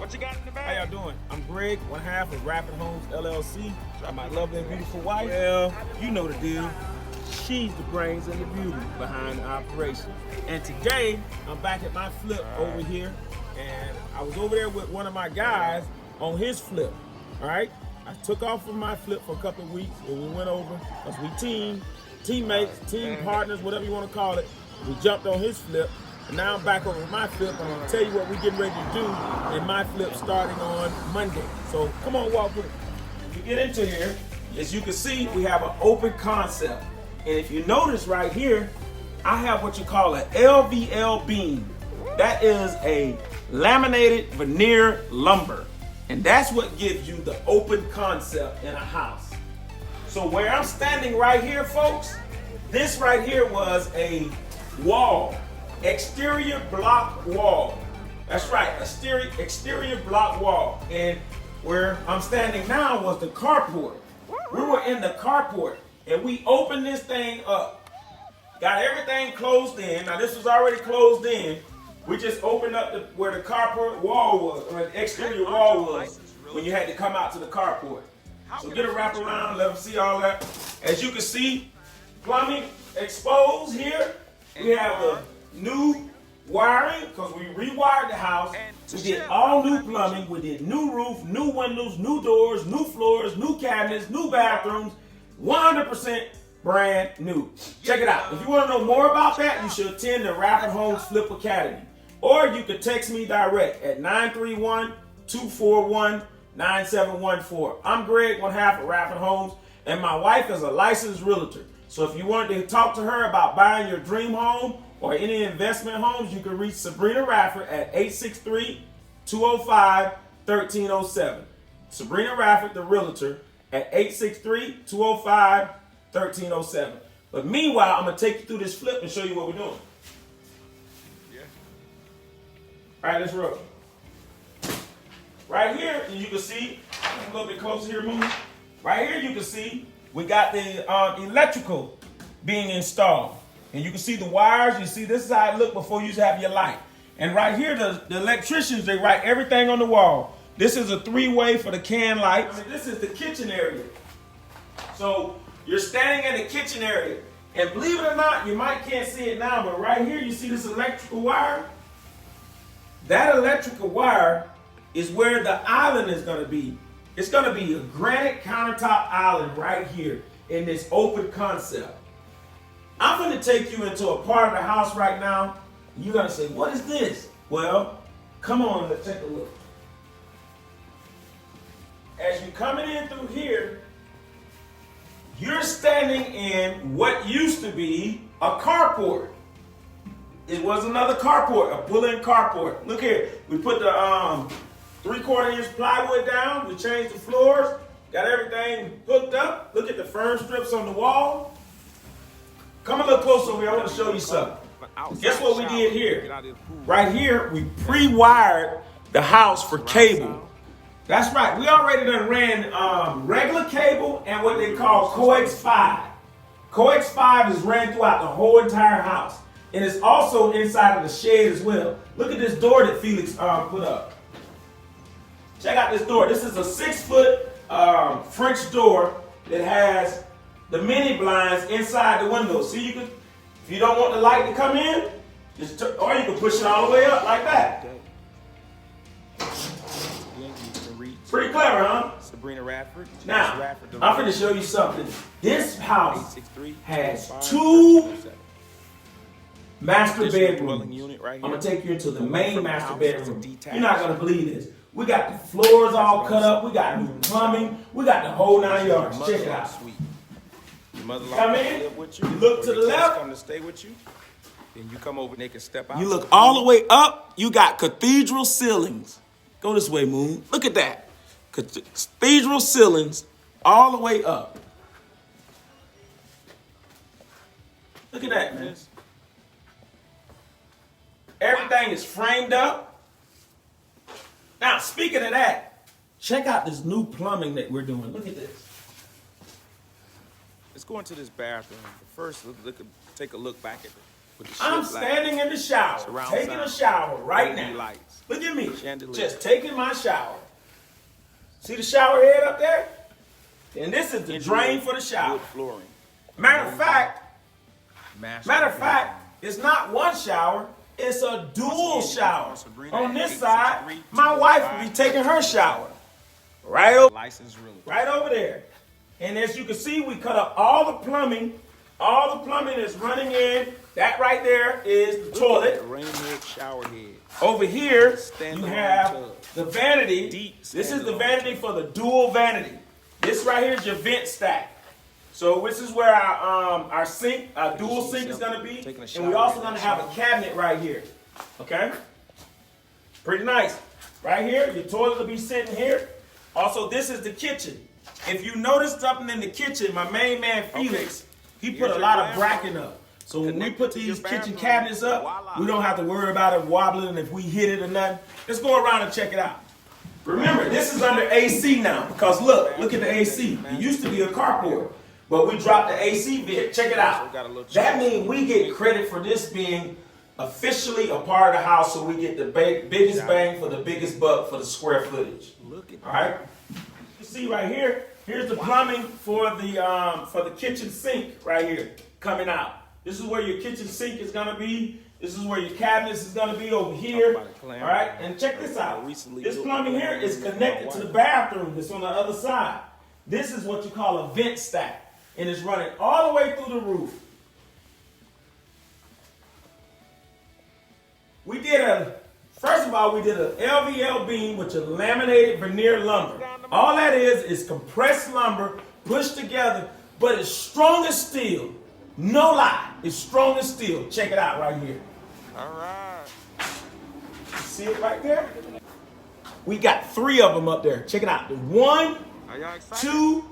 What you got in the bag? How y'all doing? I'm Greg, one half of RadfordHomes LLC. My lovely and beautiful wife. Well, you know the deal. She's the brains and the beauty behind the operation. And today, I'm back at my flip over here. And I was over there with one of my guys on his flip. All right? I took off from my flip for a couple of weeks and we went over, because we teammates, team partners, whatever you want to call it. We jumped on his flip. And now I'm back over with my flip. I'm gonna tell you what we're getting ready to do in my flip starting on Monday. So come on, walk with me. If you get into here, as you can see, we have an open concept. And if you notice right here, I have what you call an LVL beam. That is a laminated veneer lumber. And that's what gives you the open concept in a house. So where I'm standing right here, folks, this right here was a wall. Exterior block wall. That's right, exterior block wall. And where I'm standing now was the carport. We were in the carport and we opened this thing up. Got everything closed in. Now this was already closed in. We just opened up where the carport wall was, or the exterior wall was, when you had to come out to the carport. So get a wrap around, let them see all that. As you can see, plumbing exposed here. We have the new wiring, because we rewired the house. We did all new plumbing. We did new roof, new windows, new doors, new floors, new cabinets, new bathrooms, 100% brand new. Check it out. If you want to know more about that, you should attend the Radford Homes Flip Academy. Or you can text me direct at 931-241-9714. I'm Greg, one half of Radford Homes, and my wife is a licensed realtor. So if you wanted to talk to her about buying your dream home or any investment homes, you can reach Sabrina Radford at 863-205-1307. Sabrina Radford, the realtor, at 863-205-1307. But meanwhile, I'm going to take you through this flip and show you what we're doing. Yeah. All right, let's roll. Right here, and you can see, a little bit closer here, Moon. Right here, you can see we got the electrical being installed. And you can see the wires. You see this is how it looked before you have your light. And right here, the electricians, they write everything on the wall. This is a 3-way for the can light. I mean, this is the kitchen area. So you're standing in the kitchen area. And believe it or not, you can't see it now, but right here, you see this electrical wire? That electrical wire is where the island is going to be. It's going to be a granite countertop island right here in this open concept. I'm going to take you into a part of the house right now. You're going to say, what is this? Well, come on, let's take a look. As you're coming in through here, you're standing in what used to be a carport. It was another carport, a pull-in carport. Look here, we put the 3/4 inch plywood down. We changed the floors, got everything hooked up. Look at the fern strips on the wall. Come a little closer over here, I want to show you something. Guess what we did here? Right here, we pre-wired the house for cable. That's right, we already done ran regular cable and what they call coax 5. Coax 5 is ran throughout the whole entire house. And it's also inside of the shed as well. Look at this door that Felix put up. Check out this door. This is a 6-foot French door that has the mini blinds inside the window. See, you can, if you don't want the light to come in, just or you can push it all the way up like that. Pretty clever, huh? Sabrina Radford. Now, I'm going to show you something. This house has 2 master bedrooms. I'm going to take you into the main master bedroom. You're not going to believe this. We got the floors all cut up. We got new plumbing. We got the whole 9 yards. Check it out. Come in. You look to the left. Come to stay with you. Then you come over and they can step out. You look all the way up. You got cathedral ceilings. Go this way, Moon. Look at that. Cathedral ceilings all the way up. Look at that, man. Everything is framed up. Now, speaking of that, check out this new plumbing that we're doing. Look at this. Let's go into this bathroom. But first, take a look back at With the I'm ship standing in the shower, surround taking sound, a shower right LED now. lights, Look at me, chandelier. just taking my shower. See the shower head up there? And this is the drain for the shower. Wood flooring. Matter of fact, Master it's not one shower, it's a dual shower. Sabrina On this 863 side, my wife will be taking her shower. Right licensed realtor. right over there. And as you can see, we cut up all the plumbing. All the plumbing is running in. That right there is the toilet. Rain head, shower head. Over here, you Standalone have tub. the vanity. Deep This is the standalone vanity for the dual vanity. This right here is your vent stack. So this is where our sink, our dual sink is gonna be. Taking a And shower we also in gonna that have a shower. cabinet right here. Okay? Pretty nice. Right here, your toilet will be sitting here. Also, this is the kitchen. If you notice something in the kitchen, my main man Felix, he put a lot of bracket up. So when we put these kitchen cabinets up, we don't have to worry about it wobbling if we hit it or nothing. Let's go around and check it out. Remember, this is under AC now, because look at the AC. It used to be a carport, but we dropped the AC bit. Check it out. That means we get credit for this being officially a part of the house, so we get the biggest bang for the biggest buck for the square footage. All right. You see right here. Here's the plumbing for the kitchen sink right here coming out. This is where your kitchen sink is gonna be. This is where your cabinets is gonna be over here. All right, and check this out. This plumbing here is connected to the bathroom that's on the other side. This is what you call a vent stack, and it's running all the way through the roof. First of all, we did an LVL beam with your laminated veneer lumber. All that is compressed lumber pushed together, but it's strong as steel. No lie, it's strong as steel. Check it out right here. All right. See it right there? We got 3 of them up there. Check it out. The 1, Are y'all excited? 2,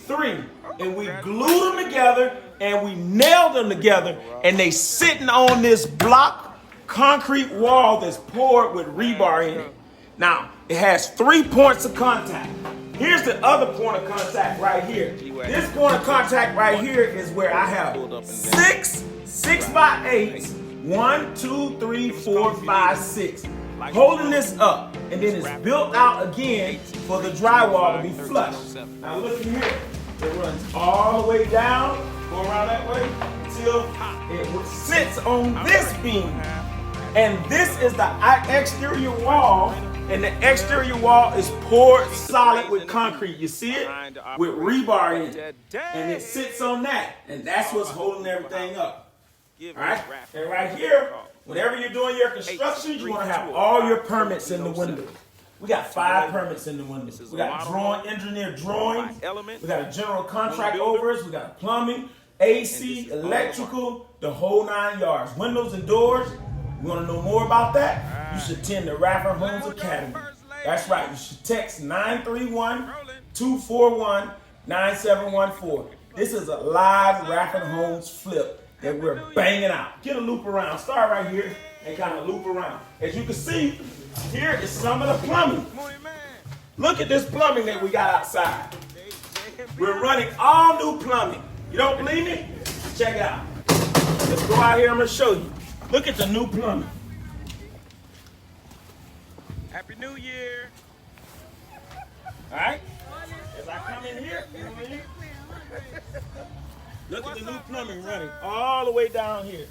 3. And we glued them together and we nailed them together, and they sitting on this block concrete wall that's poured with rebar in it. Now, it has 3 points of contact. Here's the other point of contact right here. This point of contact right here is where I have 6 6x8s. 1, 2, 3, 4, 5, 6. Holding this up, and then it's built out again for the drywall to be flush. Now look at here. It runs all the way down, go around that way, until it sits on this beam. And this is the exterior wall, and the exterior wall is poured solid with concrete. You see it? With rebar in it. And it sits on that, and that's what's holding everything up. All right? And right here, whenever you're doing your construction, you want to have all your permits in the window. We got 5 permits in the window. We got engineer drawings. We got a general contract over us. We got plumbing, AC, electrical, the whole 9 yards. Windows and doors. You want to know more about that? You should attend the RadforHomes Academy. That's right. You should text 931-241-9714. This is a live RadforHomes flip that we're banging out. Get a loop around. Start right here and kind of loop around. As you can see, here is some of the plumbing. Look at this plumbing that we got outside. We're running all new plumbing. You don't believe me? Check it out. Let's go out here. I'm going to show you. Look at the new plumbing. Happy New Year. All right? As I come in here, look at the new plumbing running all the way down here.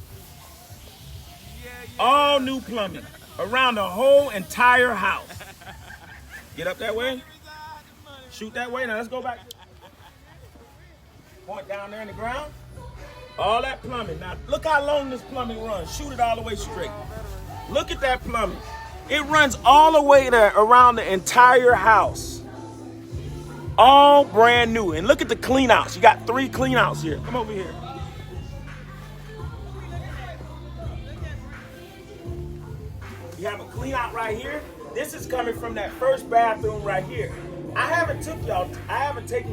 All new plumbing around the whole entire house. Get up that way. Shoot that way. Now let's go back. Point down there in the ground. All that plumbing. Now look how long this plumbing runs. Shoot it all the way straight. Look at that plumbing. It runs all the way there around the entire house. All brand new. And look at the clean outs. You got 3 clean outs here. Come over here. You have a clean out right here. This is coming from that first bathroom right here. I haven't taken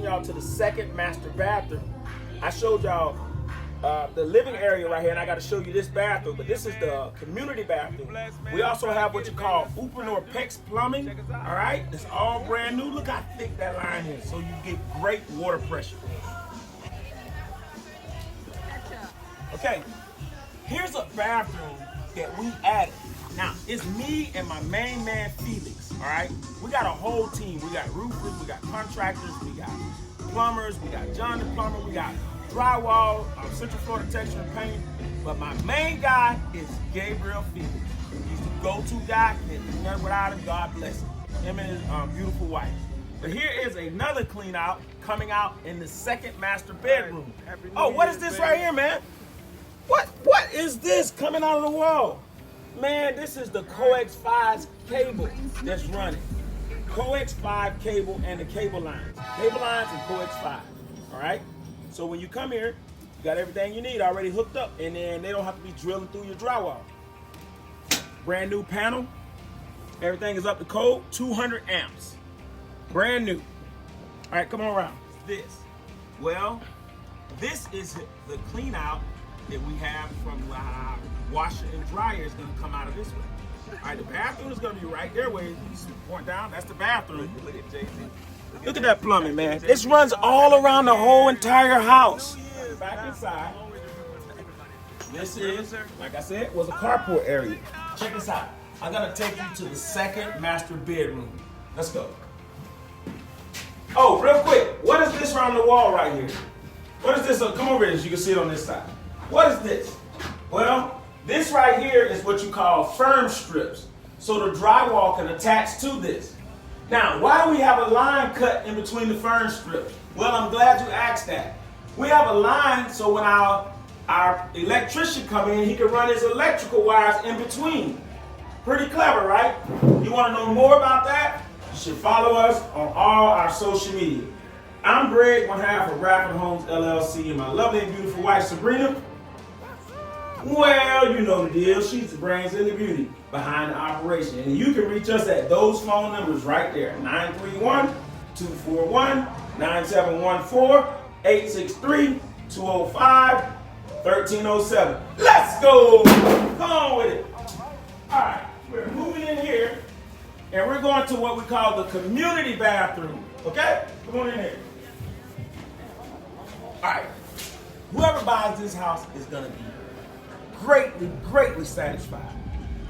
y'all to the second master bathroom. I showed y'all the living area right here, and I got to show you this bathroom, but this is the community bathroom. We also have what you call Upanor Pex plumbing, all right? It's all brand new. Look how thick that line is, so you get great water pressure. Okay, Here's a bathroom that we added. Now, it's me and my main man, Felix, all right? We got a whole team. We got roofers, we got contractors, we got plumbers, we got John the plumber, we got drywall, central floor texture and paint. But my main guy is Gabriel Felix. He's the go-to guy. Can't do nothing without him. God bless him. Him and his beautiful wife. But here is another clean out coming out in the second master bedroom. Oh, what is this right here, man? What is this coming out of the wall? Man, this is the coax 5 cable that's running. Coax 5 cable and the cable lines. Cable lines and coax 5, all right? So when you come here, you got everything you need already hooked up, and then they don't have to be drilling through your drywall. Brand new panel. Everything is up to code, 200 amps. Brand new. All right, come on around. This. Well, this is the clean out that we have from our washer and dryer is going to come out of this way. All right, the bathroom is going to be right there where you point down. That's the bathroom. Look at that plumbing, man. This runs all around the whole entire house. Back inside. This is, like I said, was a carport area. Check this out. I'm going to take you to the second master bedroom. Let's go. Oh, real quick, what is this around the wall right here? What is this? Come over here so you can see it on this side. What is this? Well, this right here is what you call firm strips. So the drywall can attach to this. Now, why do we have a line cut in between the firm strips? Well, I'm glad you asked that. We have a line so when our electrician come in, he can run his electrical wires in between. Pretty clever, right? You want to know more about that? You should follow us on all our social media. I'm Greg, one half of RadforHomes LLC, and my lovely and beautiful wife, Sabrina. Well, you know the deal. She's the brains and the beauty behind the operation. And you can reach us at those phone numbers right there. 931-241-9714, 863-205-1307. Let's go. Come on with it. All right, we're moving in here, and we're going to what we call the community bathroom. Okay? Come on in here. All right. Whoever buys this house is going to be greatly satisfied,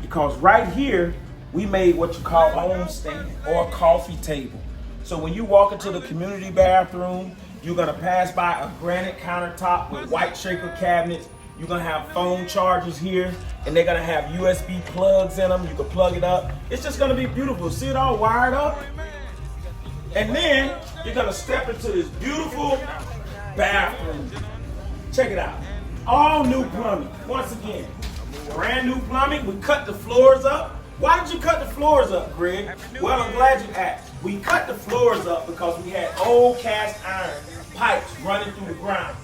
because right here we made what you call a home stand or a coffee table. So when you walk into the community bathroom, you're gonna pass by a granite countertop with white shaker cabinets. You're gonna have phone chargers here, and they're gonna have USB plugs in them. You can plug it up. It's just gonna be beautiful. See it all wired up? And then you're gonna step into this beautiful bathroom. Check it out. All new plumbing. Once again, brand new plumbing. We cut the floors up. Why did you cut the floors up, Greg? Well, I'm glad you asked. We cut the floors up because we had old cast iron pipes running through the ground.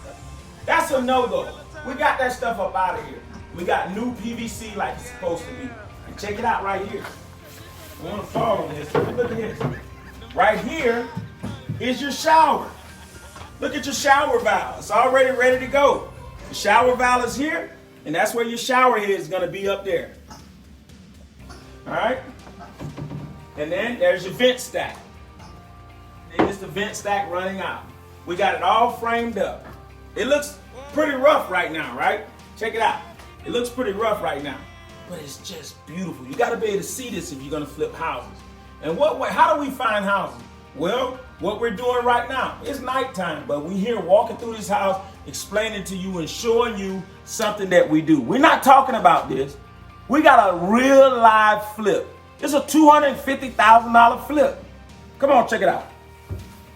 That's a no-go. We got that stuff up out of here. We got new PVC like it's supposed to be. And check it out right here. I want to fall on this. Look at this. Right here is your shower. Look at your shower valve. It's already ready to go. The shower valve is here, and that's where your shower head is going to be up there. All right? And then there's your vent stack. And it's the vent stack running out. We got it all framed up. It looks pretty rough right now, right? Check it out. It looks pretty rough right now, but it's just beautiful. You got to be able to see this if you're going to flip houses. And how do we find houses? Well, what we're doing right now, it's nighttime, but we're here walking through this house, explaining to you and showing you something that we do. We're not talking about this. We got a real live flip. It's a $250,000 flip. Come on, check it out.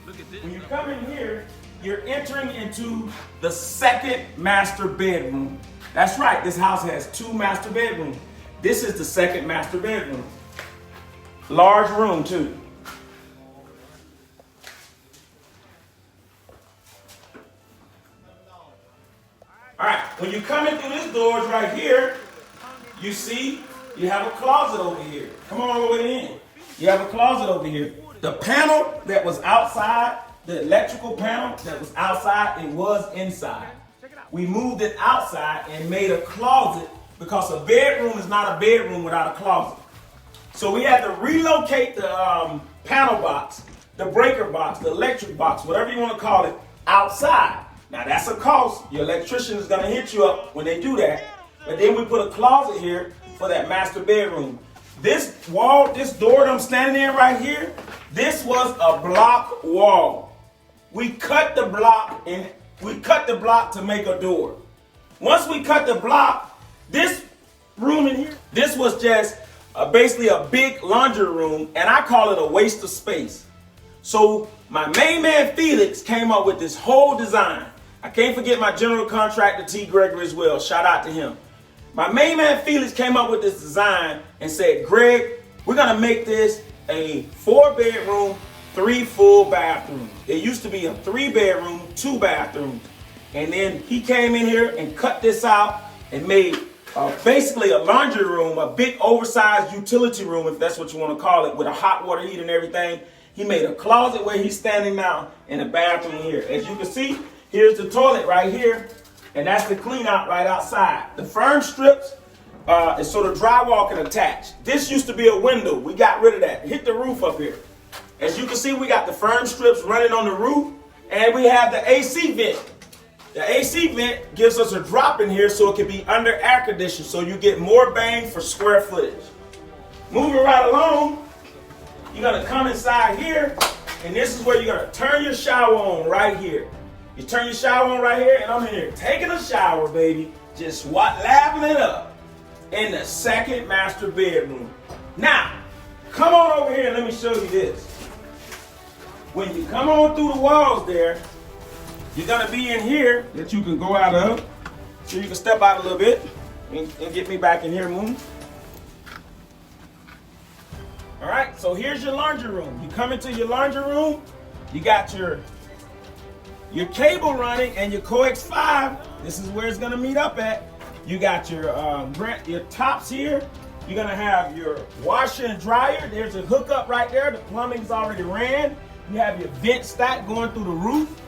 Look at this. When you come in here, you're entering into the second master bedroom. That's right, this house has 2 master bedrooms. This is the second master bedroom. Large room too. All right, when you come in through this doors right here, you see you have a closet over here. Come on over in. You have a closet over here. The panel that was outside, the electrical panel that was outside, it was inside. We moved it outside and made a closet because a bedroom is not a bedroom without a closet. So we had to relocate the panel box, the breaker box, the electric box, whatever you want to call it, outside. Now that's a cost. Your electrician is going to hit you up when they do that. And then we put a closet here for that master bedroom. This wall, this door that I'm standing in right here, this was a block wall. We cut the block to make a door. Once we cut the block, this room in here, this was just basically a big laundry room, and I call it a waste of space. So my main man Felix came up with this whole design. I can't forget my general contractor T. Gregory as well. Shout out to him. My main man Felix came up with this design and said, Greg, we're gonna make this a 4-bedroom, 3 full bathrooms. It used to be a 3-bedroom, 2 bathrooms. And then he came in here and cut this out and made basically a laundry room, a big oversized utility room, if that's what you want to call it, with a hot water heater and everything. He made a closet where he's standing now and a bathroom here. As you can see, here's the toilet right here, and that's the clean out right outside. The fern strips is so the drywall can attach. This used to be a window. We got rid of that. Hit the roof up here. As you can see, we got the fern strips running on the roof, and we have the AC vent. The AC vent gives us a drop in here so it can be under air conditioned, so you get more bang for square footage. Moving right along, you're gonna come inside here, and this is where you're gonna turn your shower on right here. You turn your shower on right here, and I'm in here taking a shower, baby, just lapping it up in the second master bedroom. Now, come on over here and let me show you this. When you come on through the walls there, you're gonna be in here that you can go out of. So you can step out a little bit and get me back in here, Moon. All right, so here's your laundry room. You come into your laundry room, you got your cable running and your coax 5. This is where it's gonna meet up at. You got your tops here. You're gonna have your washer and dryer. There's a hookup right there. The plumbing's already ran. You have your vent stack going through the roof.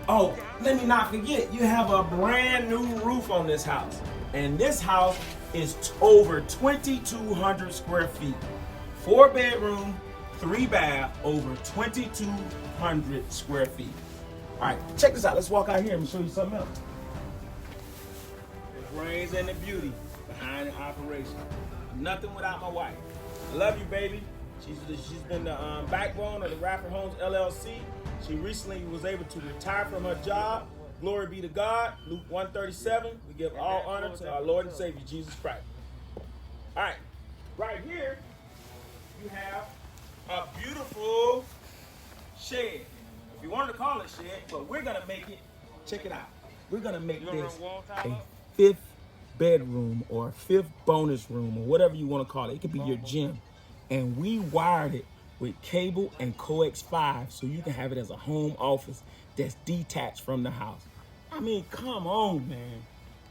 Oh, let me not forget, you have a brand new roof on this house. And this house is over 2,200 square feet. 4-bedroom, 3 bath, over 2,200 square feet. All right, check this out. Let's walk out here and show you something else. The brains and the beauty behind the operation. Nothing without my wife. I love you, baby. She's been the backbone of the RadfordHomes LLC. She recently was able to retire from her job. Glory be to God. Luke 1:37. We give all honor to our Lord and Savior, Jesus Christ. All right. Right here, you have a beautiful shed. If you wanted to call it shed, but we're going to make it, check it out. We're going to make this a 5th bedroom or a 5th bonus room or whatever you want to call it. It could be your gym. And we wired it with cable and coax 5 so you can have it as a home office that's detached from the house. I mean, come on, man.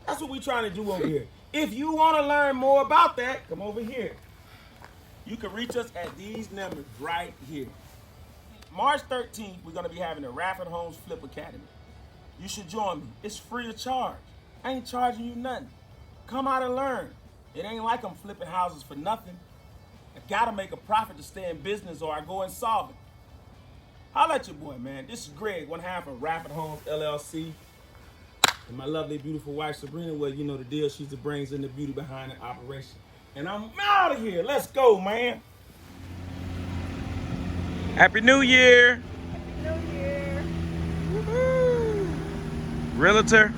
That's what we're trying to do over here. If you want to learn more about that, come over here. You can reach us at these numbers right here. March 13th, we're going to be having the Radford Homes Flip Academy. You should join me. It's free of charge. I ain't charging you nothing. Come out and learn. It ain't like I'm flipping houses for nothing. I gotta make a profit to stay in business or I go insolvent. Holla at your boy, man. This is Greg, one half of RadfordHomes LLC. And my lovely, beautiful wife, Sabrina, well, you know the deal. She's the brains and the beauty behind the operation. And I'm out of here. Let's go, man. Happy New Year. Happy New Year. Woo-hoo. Realtor.